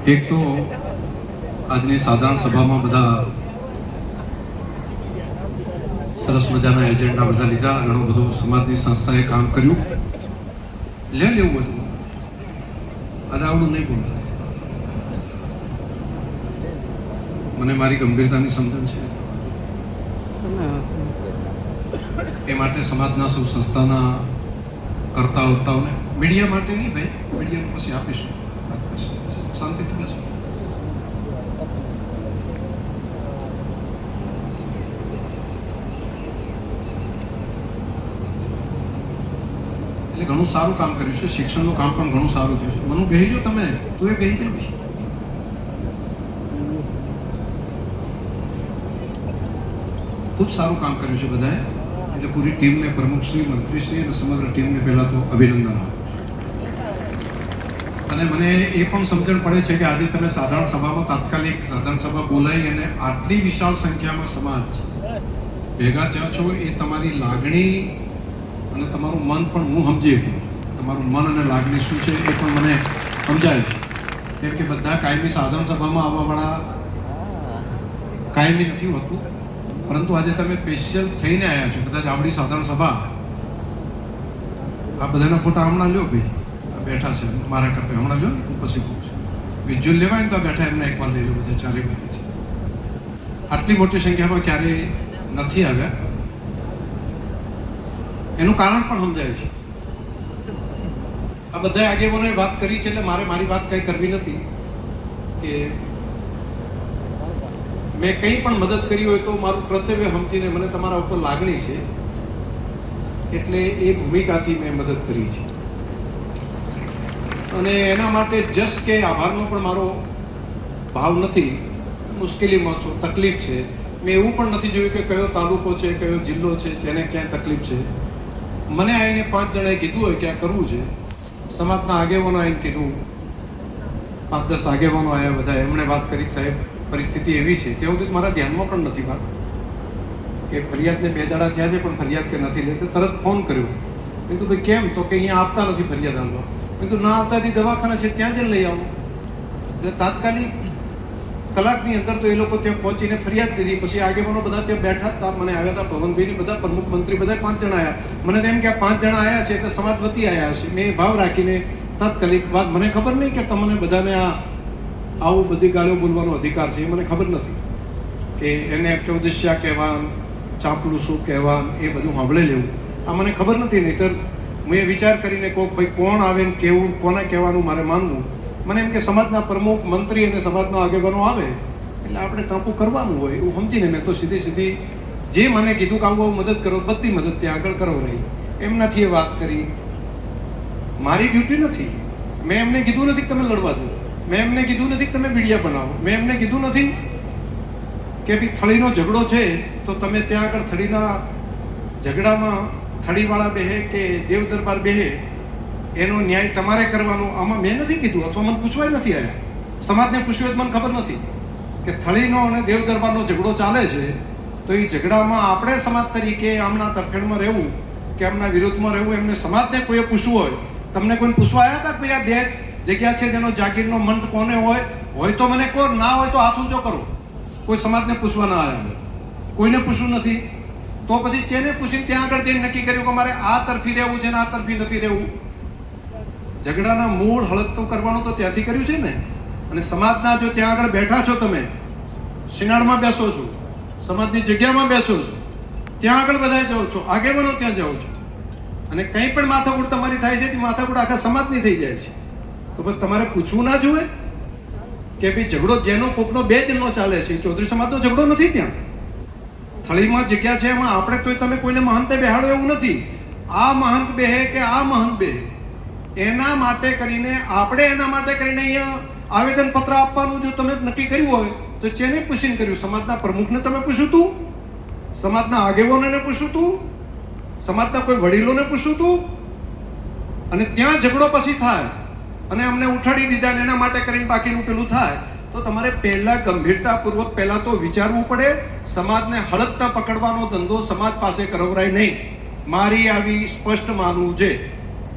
એક તો આજની સાધારણ સભામાં બધા સરસ મજાના એજન્ડા બધા લીધા, ઘણું બધું સમાજની સંસ્થાએ કામ કર્યું, લેવું બધું આદાવડું નહીં બોલવું. મને મારી ગંભીરતાની સમજણ છે, એ માટે સમાજના સૌ સંસ્થાના કર્તાઓને, મીડિયા માટે નહીં ભાઈ, મીડિયાનું પછી આપીશું, શાંતિથી બેસો. એટલે ઘણું સારું કામ કર્યું છે, શિક્ષણનું કામ પણ ઘણું સારું થયું છે. મને બેહી જાઓ, તમે તું એ બેહી જાય. ખૂબ સારું કામ કર્યું છે બધાએ, એટલે પૂરી ટીમને, પ્રમુખશ્રી, મંત્રીશ્રી અને સમગ્ર ટીમને પહેલા તો અભિનંદન આપું. અને મને એ પણ સમજણ પડે છે કે આજે તમે સાધારણ સભામાં તાત્કાલિક સાધારણ સભા બોલાવી અને આટલી વિશાળ સંખ્યામાં સમાજ ભેગા થયા છો, એ તમારી લાગણી અને તમારું મન પણ હું સમજી શકું. તમારું મન અને લાગણી શું છે એ પણ મને સમજાય છે. કેમ કે બધા કાયમી સાધારણ સભામાં આવવાવાળા કાયમી નથી હોતું, પરંતુ આજે તમે સ્પેશિયલ થઈને આવ્યા છો. કદાચ આવડી સાધારણ સભા, આ બધાના ફોટા હમણાં લ્યો ભાઈ, આ બેઠા છે મારા કરતા, હમણાં લ્યો ને, હું પછી કહું છું. વિઝ્યુઅલ લેવાય ને તો બેઠા એમને એકવાર લઈ લો બધા, ચારે બાજુથી. આટલી મોટી સંખ્યામાં ક્યારેય નથી આવ્યા, એનું કારણ પણ સમજાય છે. આ બધા આગેવાનોએ વાત કરી છે, એટલે મારી વાત કંઈ કરવી નથી કે મેં કંઈ પણ મદદ કરી હોય તો મારું કર્તવ્ય સમજીને મને તમારા ઉપર લાગણી છે, એટલે એ ભૂમિકાથી મેં મદદ કરી છે. અને એના માટે જસ કે આભારનો પણ મારો ભાવ નથી. મુશ્કેલીમાં છો, તકલીફ છે, મેં એવું પણ નથી જોયું કે કયો તાલુકો છે, કયો જિલ્લો છે, જેને ક્યાં તકલીફ છે. મને આવીને 5 જણાએ કીધું હોય કે આ કરવું છે, સમાજના આગેવાનો આવીને કીધું, 5-10 આગેવાનો આવ્યા, બધા એમણે વાત કરી કે સાહેબ પરિસ્થિતિ એવી છે. તે સુધી મારા ધ્યાનમાં પણ નથી વાત કે ફરિયાદને 2 દાડા થયા છે પણ ફરિયાદ કે નથી લેતી. તરત ફોન કર્યો, મેં કીધું ભાઈ કેમ? તો કે અહીંયા આવતા નથી ફરિયાદ આલવા. મેં કીધું ના આવતાથી દવાખાના છે ત્યાં જ લઈ આવો. એટલે તાત્કાલિક કલાકની અંદર તો એ લોકો ત્યાં પહોંચીને ફરિયાદ લીધી. પછી આગેવાનો બધા ત્યાં બેઠા હતા, મને આવ્યા હતા, પવનભાઈ બધા પ્રમુખ મંત્રી બધા 5 જણા આવ્યા. મને એમ કે 5 જણા આવ્યા છે એટલે સમાજ વતી આવ્યા હશે. મેં ભાવ રાખીને તાત્કાલિક વાત, મને ખબર નહીં કે તમને બધાને આવું બધી ગાળીઓ બોલવાનો અધિકાર છે, એ મને ખબર નથી કે એને ચોદસ્યા કહેવા, ચાપલું કહેવા, એ બધું સાંભળી લેવું, આ મને ખબર નથી. નહીંતર હું એ વિચાર કરીને કહું ભાઈ કોણ આવે ને કેવું, કોને કહેવાનું મારે માનવું. મને એમ કે સમાજના પ્રમુખ, મંત્રી અને સમાજના આગેવાનો આવે એટલે આપણે ટાંપું કરવાનું હોય એવું સમજીને મેં તો સીધી જે મને કીધું કે આવું મદદ કરો, બધી મદદ ત્યાં આગળ કરો રહી. એમ નથી એ વાત કરી, મારી ડ્યુટી નથી. મેં એમને કીધું નથી કે તમે લડવા દો, મેં એમને કીધું નથી કે તમે વિડીયા બનાવો, મેં એમને કીધું નથી કે ભાઈ થળીનો ઝઘડો છે તો તમે ત્યાં આગળ થળીના ઝઘડામાં થળીવાળા બેહે કે દેવ દરબાર બેહે એનો ન્યાય તમારે કરવાનો. આમાં મેં નથી કીધું, અથવા મને પૂછવાય નથી આવ્યા. સમાજને પૂછ્યું મને ખબર નથી કે થળીનો અને દેવ દરબારનો ઝઘડો ચાલે છે, તો એ ઝઘડામાં આપણે સમાજ તરીકે આમના તરફેણમાં રહેવું કે આમના વિરોધમાં રહેવું, એમને સમાજને કોઈએ પૂછવું હોય. તમને કોઈને પૂછવા આવ્યા હતા કે ભાઈ આ 2 જગ્યા છે જેનો જાગીરનો મંત કોને હોય તો મને કહો, ના હોય તો હાથ ઊંચો કરો. કોઈ સમાજને પૂછવા ના આવ્યા, કોઈને પૂછવું નથી. તો પછી જેને પૂછીને ત્યાં આગળ જઈને નક્કી કર્યું કે મારે આ તરફી રહેવું છે ને આ તરફી નથી રહેવું. ઝઘડાના મૂળ હળગતું કરવાનું તો ત્યાંથી કર્યું છે ને. અને સમાજના જો ત્યાં આગળ બેઠા છો, તમે શિનાળમાં બેસો છો, સમાજની જગ્યામાં બેસો છો, ત્યાં આગળ બધા જાઓ છો, આગેવાનો ત્યાં જાઓ છો, અને કંઈ પણ માથાકૂટ તમારી થાય છે તે માથાકૂટ આખા સમાજની થઈ જાય છે. તો બસ તમારે પૂછવું ના જોઈએ કે ભાઈ ઝઘડો જેનો કોકનો 2 જણનો ચાલે છે, ચૌધરી સમાજનો ઝઘડો નથી. ત્યાં થળીમાં જગ્યા છે, એમાં આપણે તો તમે કોઈને મહંતે બેહાડો એવું નથી. આ મહંત બેહે કે આ મહંત બેહે, એના માટે કરીને આપણે એના માટે કરીને અહીંયા આવેદનપત્ર આપવાનું જો તમે નક્કી કર્યું હોય તો જેને પૂછીને કર્યું. સમાજના પ્રમુખને તમે પૂછ્યું હતું, સમાજના આગેવાનોને પૂછ્યું હતું, સમાજના કોઈ વડીલોને પૂછ્યું હતું, અને ત્યાં ઝઘડો પછી થાય અને અમને ઉઠાડી દીધા ને એના માટે કરીને બાકીનું પેલું થાય, તો તમારે પહેલાં ગંભીરતાપૂર્વક પહેલાં તો વિચારવું પડે. સમાજને હળગતા પકડવાનો ધંધો સમાજ પાસે કરવરાય નહીં. મારી આવી સ્પષ્ટ માનવું છે.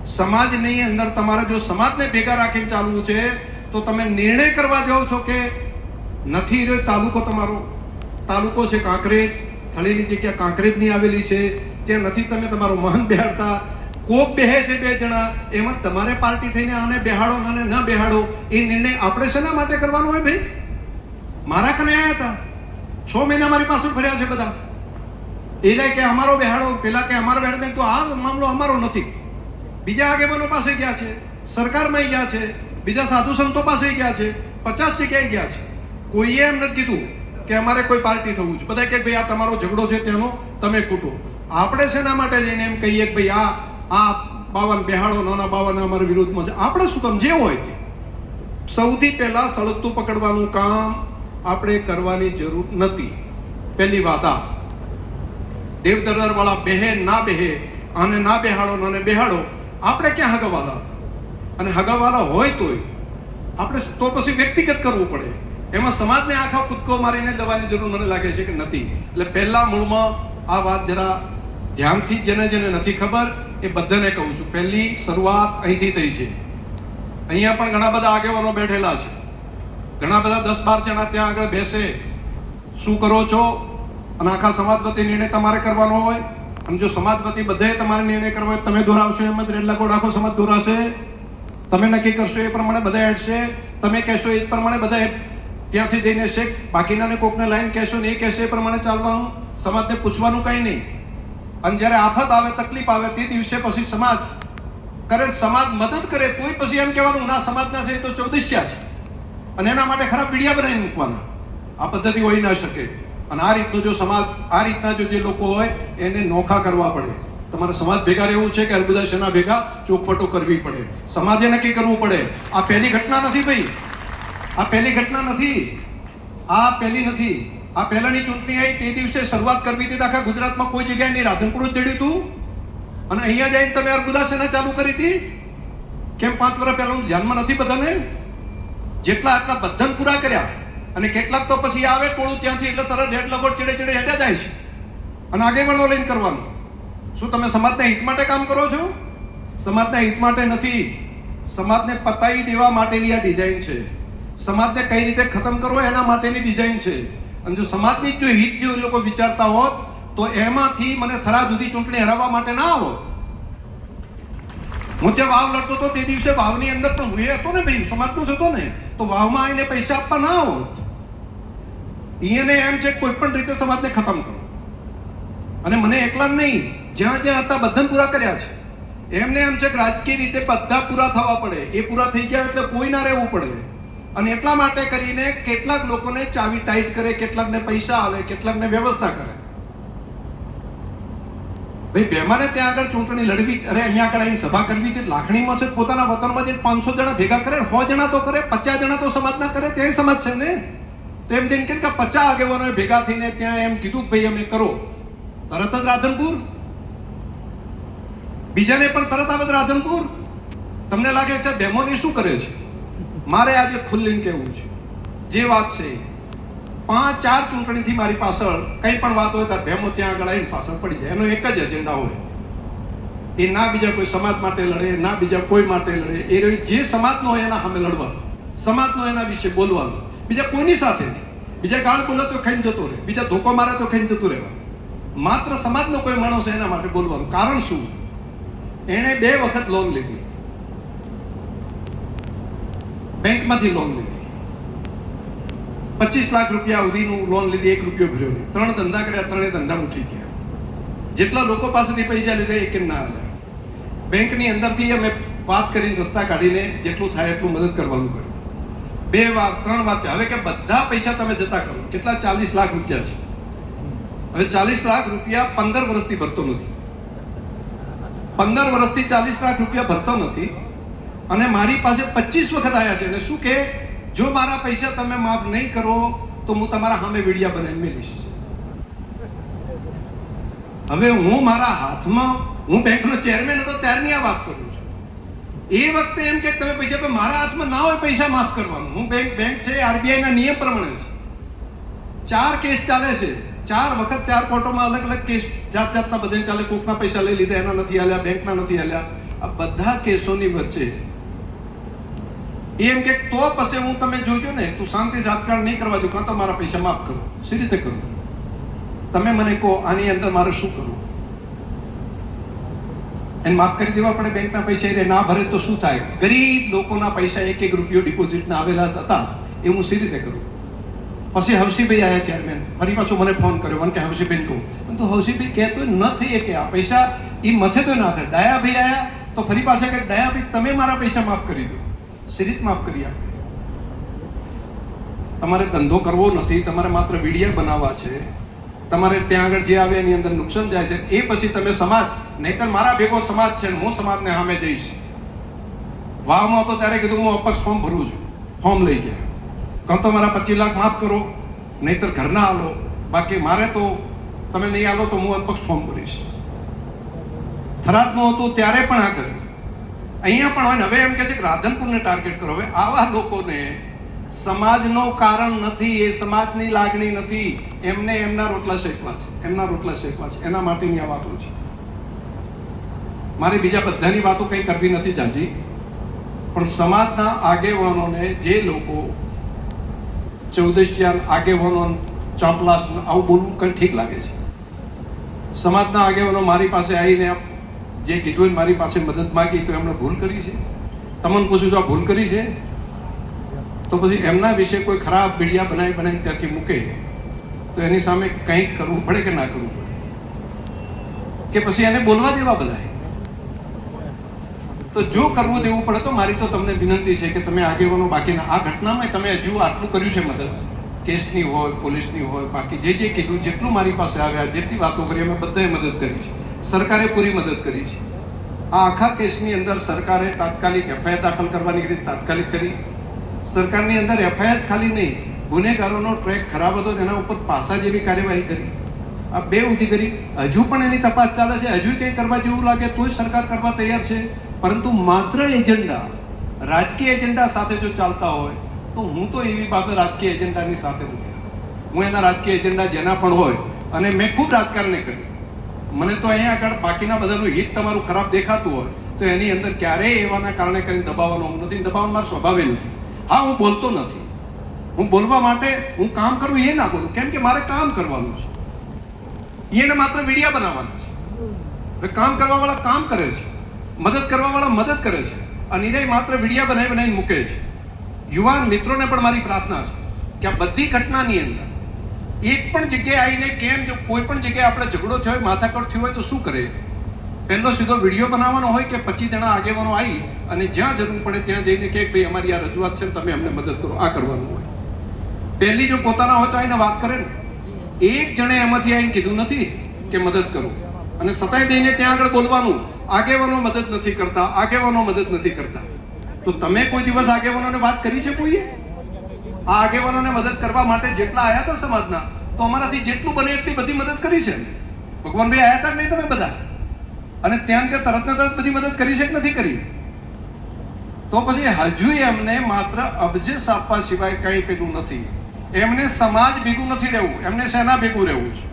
સમાજની અંદર તમારે જો સમાજને ભેગા રાખીને ચાલવું છે તો તમે નિર્ણય કરવા જાઓ છો કે નથી રહ્યો તાલુકો તમારો, તાલુકો છે કાંકરેજ, થળીની જગ્યા કાંકરેજની આવેલી છે, ત્યાં નથી તમે તમારો મહંત બેહાડતા, કોક બેહે છે 2 જણા, એમાં તમારે પાર્ટી થઈને આને બેહાડો અને ન બેહાડો, એ નિર્ણય આપણે શેના માટે કરવાનો હોય ભાઈ? મારા કને આવ્યા હતા 6 મહિના મારી પાસે ફર્યા છે બધા, એ જાય કે અમારો બેહાડો, પેલા કે અમારો બેહાડો. તો આ મામલો અમારો નથી. બીજા આગેવાનો પાસે ગયા છે, સરકારમાં ગયા છે, બીજા સાધુ સંતો પાસે ગયા છે, 50 જગ્યાએ ગયા છે. કોઈએ એમ નથી કીધું કે અમારે કોઈ પાર્ટી થવું છે. બધા કે ભાઈ આ તમારો ઝઘડો છે તેનો તમે કૂટો. આપણે શેના માટે જઈને એમ કહીએ કે ભાઈ આ બાવન બેહાડો, નાના બાવન અમારા વિરોધમાં છે? આપણે શું કામ? જે હોય તે સૌથી પહેલા સળગતું પકડવાનું કામ આપણે કરવાની જરૂર નથી. પહેલી વાત આ દેવદરબાર વાળા બેહે ના બેહે, આને ના બેહાડો નાને બેહાડો, આપણે ક્યાં હગાવાલા? અને હગાવાલા હોય તોય આપણે તો પછી વ્યક્તિગત કરવું પડે. એમાં સમાજને આખા કૂદકો મારીને જવાની જરૂર મને લાગે છે કે નથી. એટલે પહેલા મૂળમાં આ વાત જરા ધ્યાનથી, જેને જેને નથી ખબર એ બધાને કહું છું, પહેલી શરૂઆત અહીંથી થઈ છે. અહીંયા પણ ઘણા બધા આગેવાનો બેઠેલા છે, ઘણા બધા 10-12 જણા ત્યાં આગળ બેસે, શું કરો છો? અને આખા સમાજ વતી નિર્ણય તમારે કરવાનો હોય. અને જો સમાજ વતી બધાએ તમારે નિર્ણય કરવો હોય, તમે દોરાવશો એમ જ રેડલાકોડ આખો સમાજ દોરાશે, તમે નક્કી કરશો એ પ્રમાણે બધા હેડશે, તમે કહેશો એ પ્રમાણે બધા ત્યાંથી જઈને શેખ, બાકીનાને કોકને લાઈન કહેશો ને એ કહેશે એ પ્રમાણે ચાલવાનું, સમાજને પૂછવાનું કંઈ નહીં. અને જ્યારે આફત આવે, તકલીફ આવે, તે દિવસે પછી સમાજ કરે, સમાજ મદદ કરે તોય પછી એમ કહેવાનું ના સમાજના છે એ તો ચૌદસ્યા છે, અને એના માટે ખરાબ વિડીયા બનાવીને મૂકવાના. આ પદ્ધતિ હોઈ ના શકે. અને આ રીતનો જો સમાજ, આ રીતના જો જે લોકો હોય એને નોખા કરવા પડે. તમારે સમાજ ભેગા રહેવું છે કે બધા શેના ભેગા ચોખવટો કરવી પડે, સમાજે નક્કી કરવું પડે. આ પહેલી ઘટના નથી ભાઈ, આ પહેલી ઘટના નથી, આ પહેલી નથી. આ પહેલાની ચૂંટણી આવી તે દિવસે શરૂઆત કરવી હતી, આખા ગુજરાતમાં કોઈ જગ્યાએ નહીં, રાધનપુર જ જડ્યું હતું. અને અહીંયા જઈને તમે અર્બુદા સેના ચાલુ કરી હતી. કેમ 5 વર્ષ પહેલા ધ્યાનમાં નથી બધાને? જેટલા આટલા બધાને પૂરા કર્યા. અને કેટલાક તો પછી આવે ટોળું ત્યાંથી એટલે તરત હેડ લગોડ ચીડે ચીડે હેડ્યા જાય છે. અને આગેવાનો લઈને કરવાનું. શું તમે સમાજના હિત માટે કામ કરો છો? સમાજના હિત માટે નથી, સમાજને પતાવી દેવા માટેની આ ડિઝાઇન છે. સમાજને કઈ રીતે ખતમ કરવો એના માટેની ડિઝાઇન છે. અને જો સમાજની જો હિત જો લોકો વિચારતા હોત તો એમાંથી મને થરા સુધી ચૂંટણી હરાવવા માટે ના આવો. હું ત્યાં વાવ લડતો હતો તે દિવસે વાવની અંદર પણ હું હતો ને ભાઈ, સમાજનો જ હતો ને, તો વાવમાં આવીને પૈસા આપવા ના આવોત. એને એમ છે કોઈ પણ રીતે સમાજને ખતમ કરો. અને મને એકલા જ નહીં, જ્યાં જ્યાં હતા બધાને પૂરા કર્યા છે. એમને એમ છે કે રાજકીય રીતે બધા પૂરા થવા પડે, એ પૂરા થઈ ગયા એટલે કોઈ ના રહેવું પડે. અને એટલા માટે કરીને કેટલાક લોકોને ચાવી ટાઈટ કરે, કેટલાકને પૈસા આલે, કેટલાકને વ્યવસ્થા કરે. ભાઈ બેમાને ત્યાં આગળ ચૂંટણી લડવી, અરે અહીંયા આગળ આવીને સભા કરવી તે લાખણીમાં છે, પોતાના વતનમાં જઈને 500 જણા ભેગા કરે, 100 જણા તો કરે, 50 જણા તો સમાજના કરે, ત્યાં સમાજ છે ને. તો એમ થઈને કે 50 આગેવાનોએ ભેગા થઈને ત્યાં એમ કીધું ભાઈ અમે કરો, તરત જ રાધનપુર. બીજાને પણ તરત આવે રાધનપુર. તમને લાગે છે બેમોની શું કરે છે? મારે આજે ખુલ્લીને કહેવું છે, જે વાત છે 5-4 ચૂંટણીથી મારી પાછળ કંઈ પણ વાત હોય ત્યારે ભેમો ત્યાં આગળ આવીને પાછળ પડી જાય. એનો એક જ એજન્ડા હોય, એ ના બીજા કોઈ સમાજ માટે લડે, ના બીજા કોઈ માટે લડે. એ જે સમાજનો હોય એના સામે લડવાનું, સમાજનો એના વિશે બોલવાનું, બીજા કોઈની સાથે નહીં. બીજા ગાળ બોલે તો ખાઈને જતો રહે, બીજા ધોકો મારે તો ખાઈને જતું રહેવાનું. માત્ર સમાજનો કોઈ માણસ એના માટે બોલવાનું. કારણ શું? એણે 2 વખત લોન લીધી, બેંકમાંથી લોન લીધી, 25 લાખ રૂપિયા સુધીનું લોન લીધી, 1 રૂપિયો ભર્યો નહીં. 3 ધંધા કર્યા, 3 ધંધા ઉઠી ગયા. જેટલા લોકો પાસેથી પૈસા લીધા એક ના આવ્યા. બેંકની અંદરથી અમે વાત કરીને રસ્તા કાઢીને જેટલું થાય એટલું મદદ કરવાનું કર્યું. 2 વાર 3 વાર. હવે કે બધા પૈસા તમે જતા કરો. કેટલા? 40 લાખ રૂપિયા છે. હવે 40 લાખ રૂપિયા 15 વર્ષથી ભરતો નથી. 15 વર્ષથી 40 લાખ રૂપિયા ભરતો નથી. અને મારી પાસે 25 વખત આવ્યા છે. અને શું કે જો મારા પૈસા તમે માફ નહીં કરો તો હું તમારા સામે વિડીયા બનાવીને મેલીશ. હવે હું મારા હાથમાં, હું બેંકનો ચેરમેન હતો ત્યારની આ વાત કરું છું. એ વખતે એમ કે તમે પૈસા, પણ મારા હાથમાં ના હોય પૈસા માફ કરવાનું. હું બેંક છે આરબીઆઈના નિયમ પ્રમાણે છે. 4 કેસ ચાલે છે, 4 વખત 4 કોર્ટોમાં અલગ અલગ કેસ જાત જાતના બધે ચાલે. કોકના પૈસા લઈ લીધા, એના નથી આલ્યા, બેંકના નથી આલ્યા. આ બધા કેસોની વચ્ચે એમ કે તો પછી હું તમે જોજો ને, તું શાંતિ રાજકારણ નહીં કરવા દઉં, કાં તો મારા પૈસા માફ કરો. શી રીતે કરું? તમે મને કહો આની અંદર મારે શું કરવું? એને માફ કરી દેવા પડે બેંકના પૈસા, એટલે ના ભરે તો શું થાય? ગરીબ લોકોના પૈસા 1-1 રૂપિયો ડિપોઝિટના આવેલા હતા, એ હું શી રીતે કરું? પછી હવસીભાઈ આવ્યા ચેરમેન, ફરી પાછો મને ફોન કર્યો, મને કે હવસીભાઈ કહું, તો હવસીભાઈ કહેતો ન થઈ કે આ પૈસા એ મથે તો ના થાય. દયાભાઈ આવ્યા તો ફરી પાછા કે દયાભાઈ તમે મારા પૈસા માફ કરી દો. શી રીતે માફ કરી આપે? તમારે ધંધો કરવો નથી, તમારે માત્ર વિડીયો બનાવવા છે. તમારે ત્યાં આગળ જે આવે એની અંદર નુકસાન જાય છે, એ પછી તમે સમાજ, નહીતર મારા ભેગો સમાજ છે, હું સમાજને સામે જઈશ. વાવમાં હતો ત્યારે કીધું હું અપક્ષ ફોર્મ ભરું છું, ફોર્મ લઈ ગયા. કાં તો મારા 25 લાખ માફ કરો, નહીતર ઘરના આલો, બાકી મારે તો તમે નહીં આલો તો હું અપક્ષ ફોર્મ ભરીશ. થરાદનું હતું ત્યારે પણ આ કર્યું, અહીંયા પણ હોય ને. હવે એમ કે છે કે રાધનપુરને ટાર્ગેટ કરો. હવે આવા લોકોને સમાજનો કારણ નથી, એ સમાજની લાગણી નથી, એમને એમના રોટલા શેકવા છે, એમના રોટલા શેકવા છે, એના માટેની આ વાતો છે. મારે બીજા બધાની વાતો કંઈ કરવી નથી જાજી, પણ સમાજના આગેવાનોને, જે લોકો ચૌદશિયાન આગેવાનો ચાંપલાસ આવું બોલવું કંઈ ઠીક લાગે છે? સમાજના આગેવાનો મારી પાસે આવીને જે કીધું મારી પાસે મદદ માગી, તો એમણે ભૂલ કરી છે? તમને પૂછું, જો આ ભૂલ કરી છે તો પછી એમના વિશે કોઈ ખરાબ વિડીયા બનાવી ત્યાંથી મૂકે તો એની સામે કંઈક કરવું પડે કે ના કરવું પડે? કે પછી એને બોલવા દેવા બધાય? તો જો કરવું દેવું પડે તો મારી તો તમને વિનંતી છે કે તમે આગેવાનો બાકીના આ ઘટનામાં તમે હજુ આટલું કર્યું છે મદદ, કેસની હોય, પોલીસની હોય, બાકી જે જે કીધું, જેટલું મારી પાસે આવ્યા, જેટલી વાતો કરી, અમે બધાએ મદદ કરી છે. સરકારે પૂરી મદદ કરી છે. આ આખા કેસની અંદર સરકારે તાત્કાલિક એફઆઈઆર દાખલ કરવાની રીતે તાત્કાલિક કરી. સરકારની અંદર એફઆઈઆર ખાલી નહીં, ગુનેગારોનો ટ્રેક ખરાબ હતો તેના ઉપર પાસા જેવી કાર્યવાહી કરી. આ 2 ઉધી કરી. હજુ પણ એની તપાસ ચાલે છે. હજુ કંઈ કરવા જેવું લાગે તોય સરકાર કરવા તૈયાર છે. પરંતુ માત્ર એજન્ડા, રાજકીય એજન્ડા સાથે જો ચાલતા હોય તો હું તો એવી બાબત રાજકીય એજન્ડાની સાથે નથી. હું એના રાજકીય એજન્ડા જેના પણ હોય, અને મેં ખૂબ રાજકારણને કર્યું, મને તો અહીંયા આગળ બાકીના બધાનું હિત તમારું ખરાબ દેખાતું હોય તો એની અંદર ક્યારેય એવાના કારણે કરીને દબાવવાનો હું નથી. દબાવવાનો મારો સ્વભાવે નથી. હા, હું બોલતો નથી. હું બોલવા માટે હું કામ કરું એ ના બોલું, કેમ કે મારે કામ કરવાનું છે. એને માત્ર વિડીયા બનાવવાના છે. કામ કરવાવાળા કામ કરે છે, મદદ કરવાવાળા મદદ કરે છે, અને એને માત્ર વિડીયા બનાવીને મૂકે છે. યુવાન મિત્રોને પણ મારી પ્રાર્થના છે કે આ બધી ઘટનાની અંદર એક પણ જગ્યાએ આવીને કેમ, જો કોઈ પણ જગ્યાએ આપણે ઝઘડો થયો હોય, માથાકૂટ થયું હોય તો શું કરે? પહેલો સીધો વિડીયો બનાવવાનો હોય કે 25 જણા આગેવાનો આવી અને જ્યાં જરૂર પડે ત્યાં જઈને કે ભાઈ અમારી આ રજૂઆત છે, તમે અમને મદદ કરો, આ કરવાનું હોય. પહેલી જો પોતાના હોય તો આવીને વાત કરે ને. એક જણે એમાંથી આવીને કીધું નથી કે મદદ કરો, અને સતાય જઈને ત્યાં આગળ બોલવાનું આગેવાનો મદદ નથી કરતા, આગેવાનો મદદ નથી કરતા. તો તમે કોઈ દિવસ આગેવાનોને વાત કરી છે કોઈએ? આ આગેવાનોને મદદ કરવા માટે જેટલા આવ્યા હતા સમાજના, તો અમારાથી જેટલું બને એટલી બધી મદદ કરી છે. ભગવાનભાઈ આવ્યા હતા નહીં તમે બધા? અને ત્યાં કે તરત ને તરત બધી મદદ કરી છે કે નથી કરી? તો પછી હજુ એમને માત્ર અબજસ આપવા સિવાય કંઈ પેલું નથી. એમને સમાજ ભેગું નથી રહેવું, એમને સેના ભેગું રહેવું છે.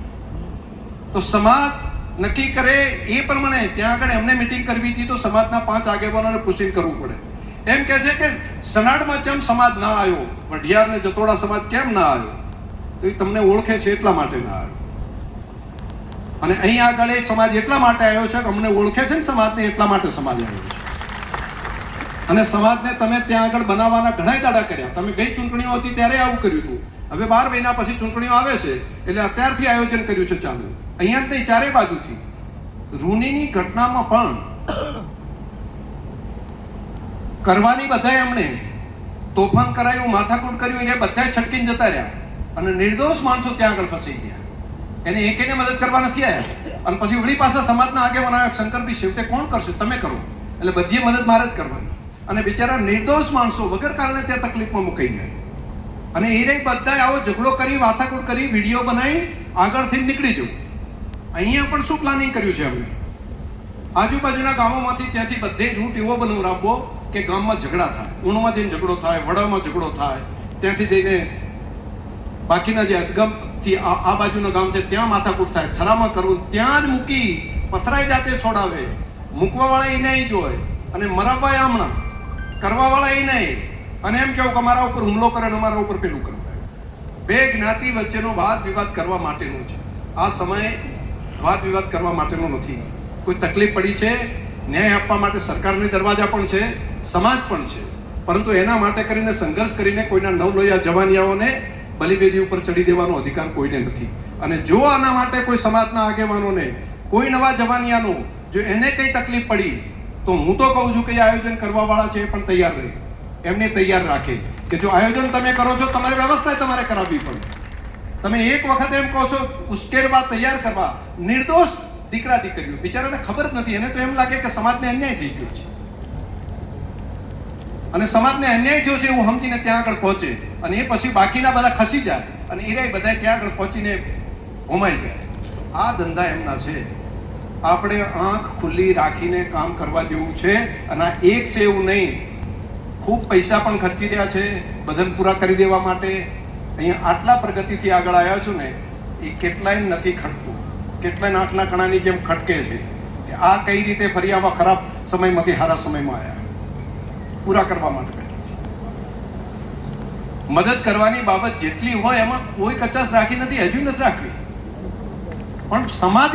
તો સમાજ નક્કી કરે એ પ્રમાણે ત્યાં આગળ એમને મિટિંગ કરવી હતી તો સમાજના 5 આગેવાનોને પૂછીને કરવું પડે. એમ કહે છે કે સનાડમાં કેમ સમાજ ના આવ્યો, વઢિયાર ને જતોડા સમાજ કેમ ના આવ્યો? તો એ તમને ઓળખે છે એટલા માટે ના આવ્યો. અને અહીં આગળ એક સમાજ એટલા માટે આવ્યો છે કે અમને ઓળખે છે ને સમાજને, એટલા માટે સમાજ આવ્યો છે. અને સમાજને તમે ત્યાં આગળ બનાવવાના ઘણા દાડા કર્યા. તમે ગઈ ચૂંટણીઓ હતી ત્યારે આવું કર્યું હતું. હવે 12 મહિના પછી ચૂંટણીઓ આવે છે એટલે અત્યારથી આયોજન કર્યું છે ચાલુ. અહીંયા જ નહીં, ચારે બાજુથી. રૂનીની ઘટનામાં પણ કરવાની બધાએ એમણે તોફાન કરાયું, માથાકૂટ કર્યું, એને બધાએ છટકીને જતા રહ્યા, અને નિર્દોષ માણસો ત્યાં આગળ ફસાઈ ગયા. એને એકેને મદદ કરવા નથી આવ્યા. અને પછી વળી પાછા સમાજના આગેવાન આવ્યા, શંકરભાઈ છેવટે કોણ કરશે? તમે કરો. એટલે બધી મદદ મારે જ કરવાની. અને બિચારા નિર્દોષ માણસો વગર કારણે ત્યાં તકલીફમાં મુકાઈ જાય. અને એ રહી બધાએ આવો ઝઘડો કરી, માથાકૂટ કરી, વિડીયો બનાવી આગળથી નીકળી જવું. અહીંયા પણ શું પ્લાનિંગ કર્યું છે એમને? આજુબાજુના ગામોમાંથી ત્યાંથી બધે રૂટ એવો બનાવવો કે ગામમાં ઝઘડા થાય, ઊણમાં જઈને ઝઘડો થાય, વડામાં ઝઘડો થાય, ત્યાંથી જઈને બાકીના જે અદગમથી આ બાજુનું ગામ છે ત્યાં માથાકૂટ થાય, થરામાં કરવું, ત્યાં જ મૂકી પથરાઈ જાતે છોડાવે. મૂકવાવાળા એ નહીં જોય અને મરાવવા હમણાં કરવાવાળા એ નહીં. અને એમ કહેવું કે અમારા ઉપર હુમલો કરે અને અમારા ઉપર પેલું કરવું. બે જ્ઞાતિ વચ્ચેનો વાદ વિવાદ કરવા માટેનો છે આ સમય. વાદ વિવાદ કરવા માટેનો નથી. કોઈ તકલીફ પડી છે, ન્યાય આપવા માટે સરકારની દરવાજા પણ છે, સમાજ પણ છે, પરંતુ એના માટે કરીને સંઘર્ષ કરીને કોઈના નવલોયા જવાનિયાઓને બલિવેદી ઉપર ચડી દેવાનો અધિકાર કોઈને નથી. અને જો આના માટે કોઈ સમાજના આગેવાનોને, કોઈ નવા જવાનિયાનો જો એને કંઈ તકલીફ પડી, તો હું તો કહું છું કે એ આયોજન કરવાવાળા છે એ પણ તૈયાર રહે, એમને તૈયાર રાખે કે જો આયોજન તમે કરો છો, તમારે વ્યવસ્થા તમારે કરાવવી પડે. તમે એક વખત એમ કહો છો ઉશ્કેરવા, તૈયાર કરવા, નિર્દોષ દીકરા દીકરીઓ બિચારાને ખબર જ નથી. એને તો એમ લાગે કે સમાજને અન્યાય થઈ ગયો છે, અને સમાજને અન્યાય થયો છે એવું સમજીને ત્યાં આગળ પહોંચે, અને એ પછી બાકીના બધા ખસી જાય અને એ બધા ત્યાં આગળ પહોંચીને હોમાઈ જાય. આ ધંધા એમના છે. આપણે આંખ ખુલ્લી રાખીને કામ કરવા જેવું છે. અને આ એક છે એવું નહીં, ખૂબ પૈસા પણ ખર્ચી રહ્યા છે બધાને પૂરા કરી દેવા માટે. અહીંયા આટલા પ્રગતિથી આગળ આવ્યા છું ને, એ કેટલાય નથી ખટતું, કેટલાય નાકના કણાની જેમ ખટકે છે કે આ કઈ રીતે ફરી આવા ખરાબ સમયમાંથી સારા સમયમાં આવ્યા, પૂરા કરવા માટે બેઠા છે. મદદ કરવાની બાબત જેટલી હોય એમાં કોઈ કચાશ રાખી નથી, હજુ નથી રાખવી, પણ સમાજ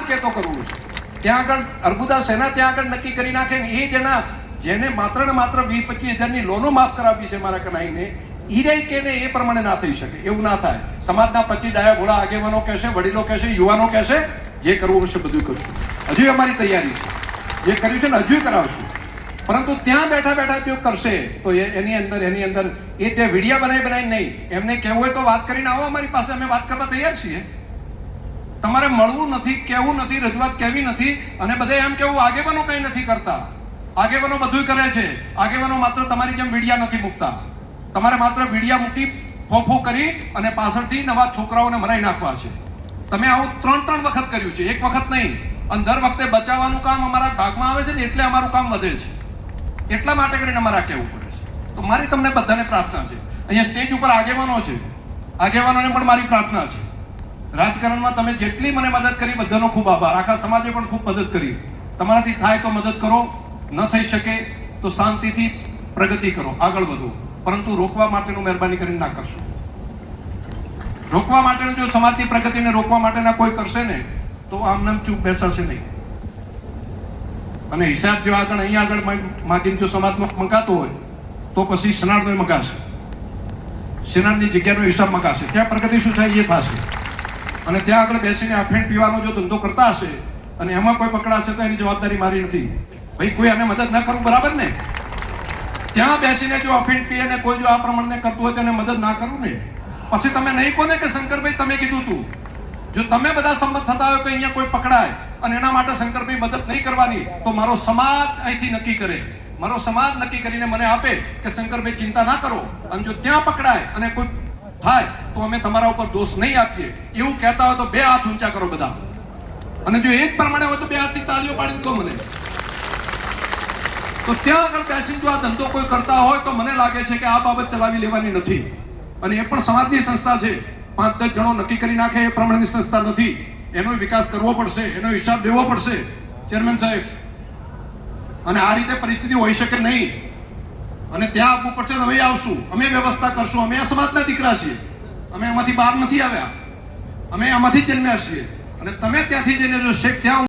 કહેતો કરવું છે. ત્યાં આગળ અર્બુદા સેના ત્યાં આગળ નક્કી કરી નાખે ને, એ જણા જેને માત્ર ને માત્ર 20-25 હજારની લોનો માફ કરાવી છે મારા કનાઈને, ઈરાઈ કે ને એ પ્રમાણે ના થઈ શકે. એવું ના થાય. સમાજના 25 ડાયા ભોળા આગેવાનો કહેશે, વડીલો કહેશે, યુવાનો કહેશે, જે કરવું હશે બધું કરશું. હજુ અમારી તૈયારી છે, જે કર્યું છે ને હજુ કરાવશું. પરંતુ ત્યાં બેઠા બેઠા જો કરશે તો એની અંદર એ તે વિડીયા બનાવી નહીં, એમને કહેવું હોય તો વાત કરીને આવો અમારી પાસે, અમે વાત કરવા તૈયાર છીએ. તમારે મળવું નથી, કહેવું નથી, રજૂઆત કહેવી નથી, અને બધે એમ કેવું આગેવાનો કંઈ નથી કરતા. આગેવાનો બધું કરે છે. આગેવાનો માત્ર તમારી જેમ વિડીયા નથી મૂકતા. તમારે માત્ર વિડીયા મૂકી ફોફો કરી અને પાછળથી નવા છોકરાઓને મરાઈ નાખવા છે. તમે આવું 3 વખત કર્યું છે, એક વખત નહીં. અને દર વખતે બચાવવાનું કામ અમારા ભાગમાં આવે છે ને, એટલે અમારું કામ વધે છે. એટલા માટે કરીને અમારે કહેવું પડે છે. તો મારી તમને બધાને પ્રાર્થના છે, અહીંયા સ્ટેજ ઉપર આગેવાનો છે, આગેવાનોને પણ મારી પ્રાર્થના છે. રાજકારણમાં તમે જેટલી મને મદદ કરી બધાનો ખૂબ આભાર. આખા સમાજે પણ ખૂબ મદદ કરી. તમારાથી થાય તો મદદ કરો, ન થઈ શકે તો શાંતિથી પ્રગતિ કરો, આગળ વધો, પરંતુ રોકવા માટેનું મહેરબાની કરીને ના કરશો. રોકવા માટેનું જો સમાજની પ્રગતિને રોકવા માટેના કોઈ કરશે ને, તો આમ નામ ચૂપ બેસાશે નહીં. અને હિસાબ જો અહીંયા આગળ માગીને જો સમાજમાં મંગાતો હોય તો પછી સનાડનો મંગાશે, સનાડની જગ્યાનો હિસાબ મંગાશે. ત્યાં પ્રગતિ શું થાય એ થશે. અને ત્યાં આગળ બેસીને અફીણ પીવાનો જો ધંધો કરતા હશે અને એમાં કોઈ પકડાશે તો એની જવાબદારી મારી નથી. ભાઈ કોઈ આને મદદ ના કરવું, બરાબર ને? ત્યાં બેસીને જો અફીણ પીએ ને કોઈ જો આ પ્રમાણે કરતું હોય તો એને મદદ ના કરવું ને. પછી તમે નહીં કોને કે શંકરભાઈ તમે કીધું તું. જો તમે બધા સંમત થતા હોય કે અહીંયા કોઈ પકડાય અને એના માટે શંકરભાઈ મદદ નહીં કરવાની, તો મારો સમાજ અહીંથી નક્કી કરે. મારો સમાજ નક્કી કરીને મને આપે કે શંકરભાઈ ચિંતા ના કરો, અને જો ત્યાં પકડાય અને કોઈ થાય તો અમે તમારા ઉપર દોષ નહીં આપીએ, એવું કહેતા હોય તો 2 હાથ ઊંચા કરો બધા. અને જો એ જ પ્રમાણે હોય તો 2 હાથની તાળીઓ પાડીને કહો મને. તો ત્યાં આગળ બેસીને જો આ ધંધો કોઈ કરતા હોય તો મને લાગે છે કે આ બાબત ચલાવી લેવાની નથી. અને એ પણ સમાજની સંસ્થા છે. 5-10 જણો નક્કી કરી નાખે એ પ્રમાણેની સંસ્થા નથી. એનો વિકાસ કરવો પડશે, એનો હિસાબ લેવો પડશે ચેરમેન સાહેબ. અને આ રીતે પરિસ્થિતિ હોઈ શકે નહીં. અને ત્યાં આપવું પડશે. અમે આવશું, અમે વ્યવસ્થા કરશું. અમે આ સમાજના દીકરા છીએ, અમે આમાંથી બહાર નથી આવ્યા, અમે આમાંથી જ જન્મ્યા છીએ. અને તમે ત્યાંથી જઈને જો શેખ ત્યાં